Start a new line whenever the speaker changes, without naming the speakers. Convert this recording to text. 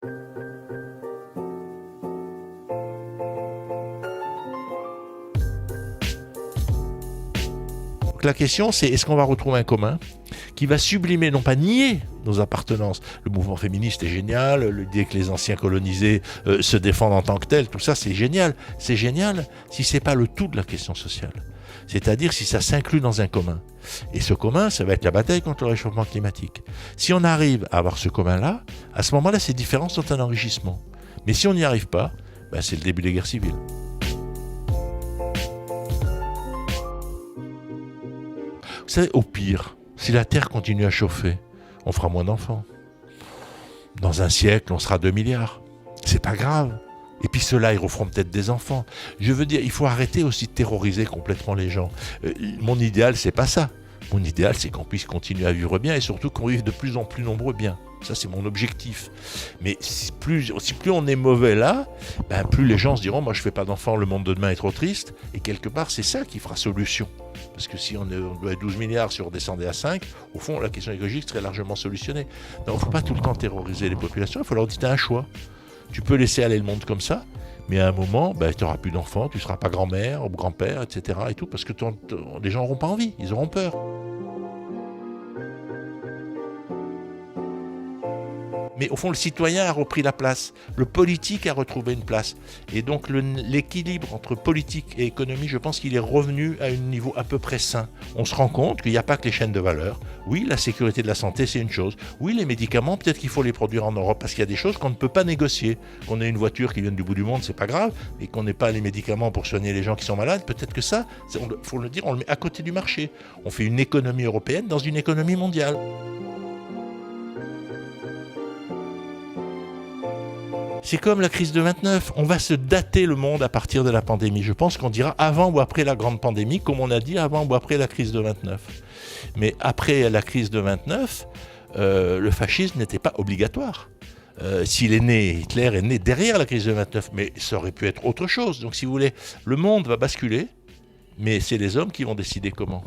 Donc la question, c'est est-ce qu'on va retrouver un commun qui va sublimer, non pas nier nos appartenances. Le mouvement féministe est génial, l'idée que les anciens colonisés se défendent en tant que tels, tout ça c'est génial. C'est génial si c'est pas le tout de la question sociale. C'est-à-dire si ça s'inclut dans un commun. Et ce commun, ça va être la bataille contre le réchauffement climatique. Si on arrive à avoir ce commun-là, à ce moment-là, ces différences sont un enrichissement. Mais si on n'y arrive pas, ben c'est le début des guerres civiles. Vous savez, au pire, si la Terre continue à chauffer, on fera moins d'enfants. Dans un siècle, on sera 2 milliards. C'est pas grave. Et puis ceux-là, ils referont peut-être des enfants. Je veux dire, il faut arrêter aussi de terroriser complètement les gens. Mon idéal, c'est pas ça. Mon idéal, c'est qu'on puisse continuer à vivre bien et surtout qu'on vive de plus en plus nombreux bien. Ça, c'est mon objectif. Mais si plus on est mauvais là, ben plus les gens se diront, moi je fais pas d'enfants, le monde de demain est trop triste. Et quelque part, c'est ça qui fera solution. Parce que si on doit être 12 milliards, si on redescendait à 5, au fond, la question écologique serait largement solutionnée. Donc il ne faut pas tout le temps terroriser les populations, il faut leur dire, tu as un choix. Tu peux laisser aller le monde comme ça, mais à un moment, ben, tu n'auras plus d'enfants, tu ne seras pas grand-mère ou grand-père, etc. Et tout, parce que les gens n'auront pas envie, ils auront peur. Mais au fond, le citoyen a repris la place, le politique a retrouvé une place. Et donc l'équilibre entre politique et économie, je pense qu'il est revenu à un niveau à peu près sain. On se rend compte qu'il n'y a pas que les chaînes de valeur. Oui, la sécurité de la santé, c'est une chose. Oui, les médicaments, peut-être qu'il faut les produire en Europe, parce qu'il y a des choses qu'on ne peut pas négocier. Qu'on ait une voiture qui vienne du bout du monde, c'est pas grave, et qu'on n'ait pas les médicaments pour soigner les gens qui sont malades, peut-être que ça, il faut le dire, on le met à côté du marché. On fait une économie européenne dans une économie mondiale. C'est comme la crise de 29, on va se dater le monde à partir de la pandémie. Je pense qu'on dira avant ou après la grande pandémie, comme on a dit avant ou après la crise de 29. Mais après la crise de 29, le fascisme n'était pas obligatoire. S'il est né, Hitler est né derrière la crise de 29, mais ça aurait pu être autre chose. Donc si vous voulez, le monde va basculer, mais c'est les hommes qui vont décider comment.